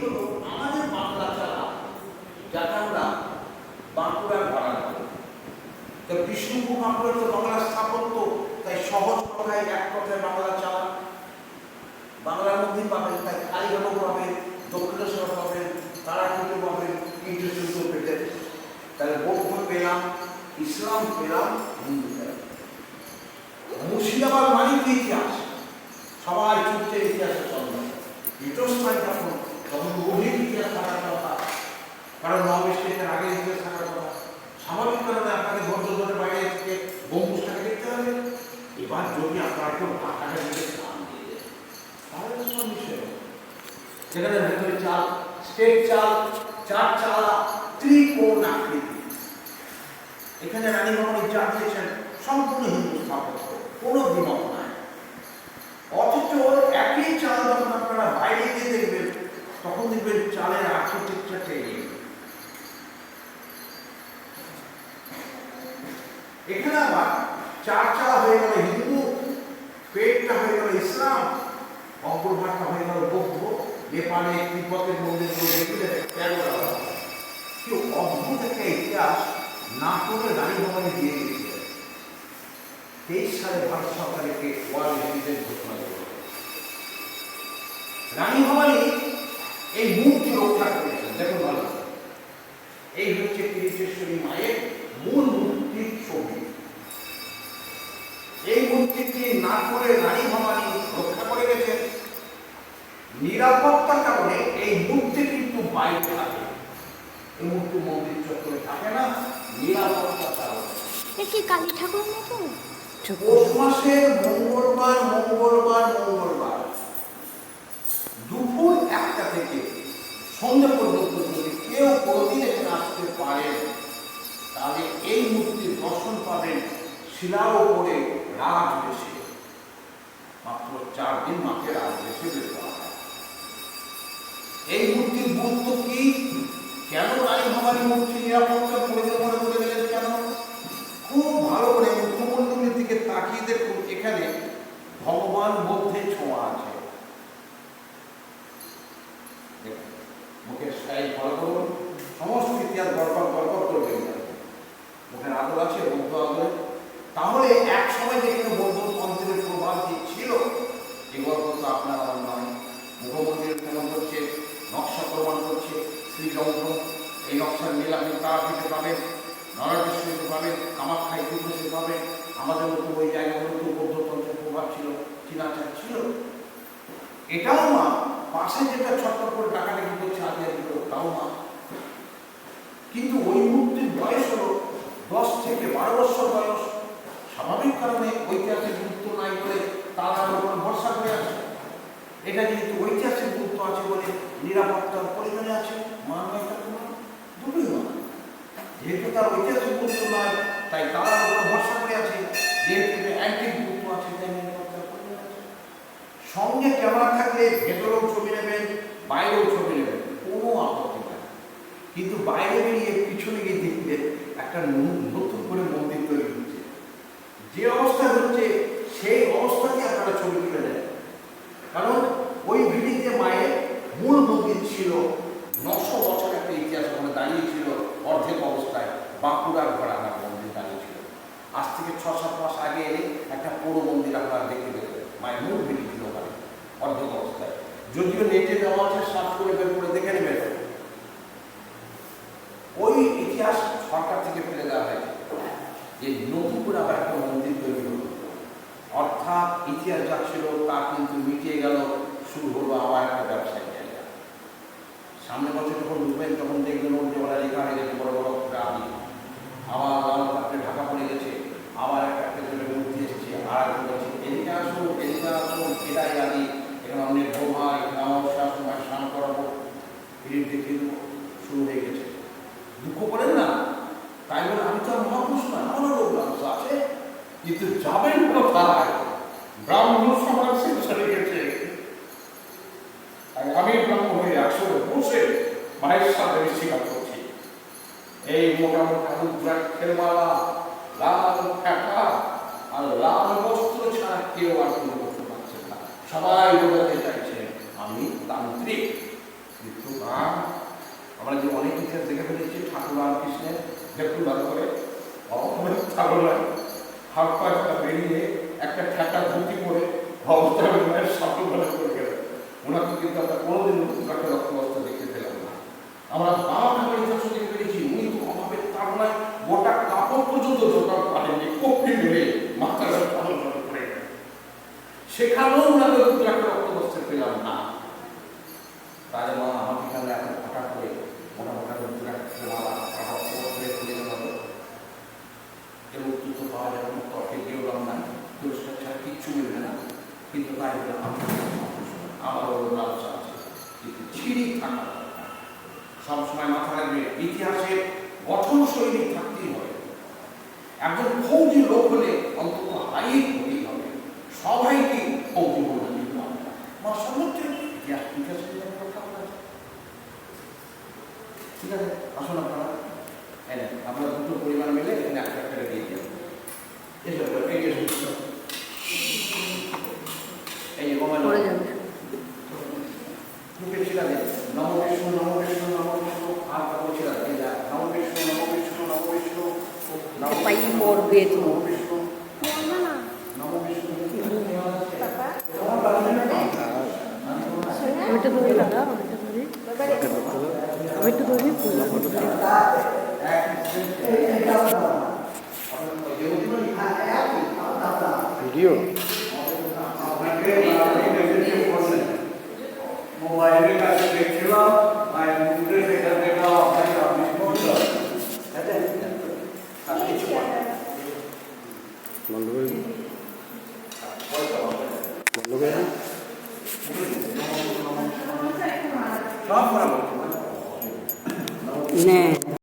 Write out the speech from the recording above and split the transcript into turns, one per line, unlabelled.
হলো আমাদের বাংলা ছাড়া, যাকে আমরা বাঁকুড়ার ভাড়া করি। তো বিষ্ণুপুর বাঁকুড়া তো বাংলার স্থাপত্য, তাই সহজ কথায় এক কথায় বাংলা চালা বাংলার মধ্যেই পাবেন। তাই কালীঘাটও পাবেন, দক্ষিণেশ্বর পাবেন, তারাপীঠও পাবেন, ইন্দ্রচন্দ্র পেতেন। তাহলে বৌদ্ধ পেলাম, ইসলাম পেলাম, হিন্দু পেলাম। মুর্শিদাবাদ মানেই তো ইতিহাস, সবাই ছুটছে ইতিহাসের সন্ধান। ইতস্থান তখন গভীর ইতিহাস থাকার কথা, কারণ নবষ্টের আগে ইতিহাস থাকার কথা। স্বাভাবিক কারণে আপনাকে ধৈর্য ধরে বাইরে থেকে গম্বুজটাকে দেখতে হবে। এবার যদি আপনার কেউ ঢাকাটা দিকে স্থান দিয়ে দেয় তাহলে তো সব বিষয়। সেখানে ভেতরে চাল, স্টেট চাল, চার চালা, ত্রিকোণ আকৃতি। এখানে রানী ভবনের যা দিয়েছেন সম্পূর্ণ হিন্দু স্থাপত্য, কোনো দ্বিমত নাই। অথচ একই চাল যখন আপনারা বাইরে গিয়ে দেখবেন তখন দেখবেন চালের আর্কিটেকচারটা এগিয়ে। এখানে আবার চার চালা হয়ে গেল হিন্দু, পেটটা হয়ে গেল ইসলাম, অগ্রভাগটা হয়ে গেল বৌদ্ধ। নেপালে তিব্বতের মন্দিরগুলো দেখলে কেউ অদ্ভুত একটা ইতিহাস নাটোরের রানী ভবনে দিয়ে দিয়েছিলেন। 23 সালে ভারত সরকারকে ওয়ার্ল্ড হেরিটেজ ঘোষণা করে রানী ভবানী এই মূর্তি রক্ষা করেছেন। দেখুন ভালো, এই হচ্ছে কিরিটেশ্বরী মায়ের মূল মূর্তির ছবি। এই মূর্তিটি নাটোরের রানী ভবানী রক্ষা করে গেছেন। নিরাপত্তার কারণে এই মূর্তি কিন্তু বাইরে থাকে, এই মূর্তি মন্দির চত্বরে থাকে না, নিরাপত্তার কারণে।
কি কালী ঠাকুর মতো
পৌষ মাসের মঙ্গলবার দুপুর 1টা থেকে সন্ধ্যা পর্যন্ত যদি কেউ কোনোদিন এখানে আসতে পারেন তাহলে এই মূর্তির দর্শন পাবেন শিলার উপরে রাজবেশে। মাত্র 4 দিন মাকে রাজবেশে বের করা হয়। এই মূর্তির গুরুত্ব কি? কেন রানী ভবানী মূর্তি নিরাপত্তার প্রয়োজন মনে করে গেলেন কেন? খুব ভালো করে মুখমণ্ডলের দিকে তাকিয়ে দেখুন, এখানে ভগবান মধ্যে ছোঁয়া আছে। মুখের স্টাইল ফলো করুন, সমস্ত ইতিহাস গড়পড় করবেন। মুখের আদর আছে, বৌদ্ধ আদর। তাহলে এক সময় যেখানে বৌদ্ধ তন্ত্রের প্রভাব ছিল, এই গল্প তো আপনার আমার নয়। মুখমন্দির প্রমাণ করছে, নকশা প্রমাণ করছে শ্রীযন্ত্র। এই নকশার মিল আপনি তারাপীঠে পাবেন, নরকেশ্বরীতে পাবেন, কামাখ্যায় ত্রিপুরে পাবেন। আমাদের মতো ওই জায়গাগুলোতে বৌদ্ধতন্ত্রের প্রভাব ছিল, চিনাচার ছিল। এটাও মা, পাশে যেটা ছটফট করে ডাকাডাকি করছে আদিয়াগুলো, তাও মা। কিন্তু ওই মূর্তির বয়স হলো 10 থেকে 12 বছর বয়স। স্বাভাবিক কারণে ঐতিহাসিক গুরুত্ব নাই বলে তারা উপর ভরসা করে আছে। এটা যেহেতু ঐতিহাসিক গুরুত্ব আছে বলে নিরাপত্তার প্রয়োজনে আছে, মা নয় ঠাকুমা দুটোই মা। যেহেতু তার ঐতিহাসিক গুরুত্ব নয় তাই তারা উপর ভরসা করে আছে, যেহেতু অ্যান্টিক গুরুত্ব আছে তাই নিরাপত্তার প্রয়োজন আছে। সঙ্গে ক্যামেরা থাকলে ভেতরেও ছবি নেবেন, বাইরেও ছবি নেবেন, কোনো আপত্তি নাই। কিন্তু বাইরে বেরিয়ে পিছনে গিয়ে দেখলে একটা নতুন করে মন্দির তৈরি হচ্ছে। যে অবস্থা হচ্ছে সেই অবস্থাতে আপনারা ছবি তুলে নেন। কারণ ওই ভিডিতে মায়ের মূল মন্দির ছিল। 900 বছর একটা ইতিহাস ওখানে দাঁড়িয়েছিল অর্ধেক অবস্থায়। বাঁকুড়ার ঘোড়াঘাট মন্দির দাঁড়িয়েছিল। আজ থেকে 6-7 মাস আগে এলে একটা পুরো মন্দির আপনারা দেখতে পেতেন। মায়ের মূল ভিডি ছিল ওখানে অর্ধেক অবস্থায়। যদিও নেটে দেওয়া আছে, সার্চ করে বের করে দেখে নেবেন। ওই ইতিহাস সরকার থেকে ফেলে দেওয়া হয়েছে যে নতুন করে আবার একটা মন্দির তৈরি হল। অর্থাৎ ইতিহাস যা ছিল তা কিন্তু মিটিয়ে গেল, শুরু হলো আবার একটা ব্যবসায়িক জায়গা। সামনের বছর যখন ঢুকবেন তখন দেখবেন ওরা লেখা হয়ে গেছে বড় বড় গ্রামে, আবার লাল কাপড়ে ঢাকা পড়ে গেছে, আবার একটা মূর্তি এসেছে, আর একটা বলছে এদিকে আসুন, এটাই আদি, এখানে অনেক বোমা, এখানে অমাবস্যা সময় স্নান করাবো, ফিরিপ দেখিয়ে দেবো, শুরু হয়ে গেছে। দুঃখ করেন না, তাই বলে আমি তো আর মহাপুরুষ না, আমারও রোগ আছে, কিন্তু যাবেন কোথায়? ব্রাহ্মণ সমাজ শেষে গেছে। আমি ব্রাহ্মণ হয়ে 100 বসে মায়ের সাথে স্বীকার করছি, এই মোটামুটি রুদ্রাক্ষের মালা, লাল কাঁটা আর লাল বস্ত্র ছাড়া কেউ আর কোনো করতে পারছে না। সবাই বোঝাতে চাইছে আমি তান্ত্রিক। কিন্তু আমরা যে অনেক ইতিহাস দেখে ফেলেছি ঠাকুর রামকৃষ্ণের দেখুন ভালো করে ছাগলায় হাত পা একটা বেরিয়ে একটা ঠেকা ধুতি করে অবস্থানের মায়ের সাপল ভালো করে গেল। ওনাকে কিন্তু আমরা কোনোদিন একটা রক্তবস্তা দেখতে পেলাম না। আমরা বাবা ঠাকুর ইতিহাস দেখে ফেলেছি উনি তো অভাবের তাড়নায় গোটা কাপড় পর্যন্ত জোগাড় পারেননি, কপি মেরে মাথার সাপল ভালো করে গেল। সেখানেও ওনাকে কিন্তু একটা রক্তবস্তা পেলাম না। তাহলে মা আমাকে এখানে এখন হঠাৎ করে মোটামোটা খুলে দেওয়া হলো এর উত্তর তো পাওয়া যাবে না, তর্কে গেলাম না, পুরস্কার ছাড়া কিচ্ছু মিলবে না। কিন্তু তাই বলে আমার ব্যবসা আছে, কিন্তু ছিঁড়ি থাকা দরকার। সবসময় মাথা রাখবে ইতিহাসের গঠন শৈলী থাকতেই হবে। একজন ফৌজি লোক হলে অন্তত হাইট হতেই হবে। সবাই কি ফৌজি বলে আমার সমুদ্রে ইতিহাস ইতিহাস ঠিক আছে। আসুন আপনারা আমরা দুটো পরিবার মিলে এখানে একটা একটা দিয়ে দিই। এই মোবাইল মুখে ছিল নম বিষ্ণু নম বিষ্ণু নম বিষ্ণু আর কাপড় ছিল নম বিষ্ণু নম বিষ্ণু নম বিষ্ণু নম বিষ্ণু নম বিষ্ণু।
ওইটা ধরে দাদা, ওইটা ধরে
ভিডিও
মোবাইলের কাছে দেখছিলাম আর মুখে দেখা দেখা আপনাকে আপনি বলছেন
বন্ধ করে বন্ধ করে
সব করা
নে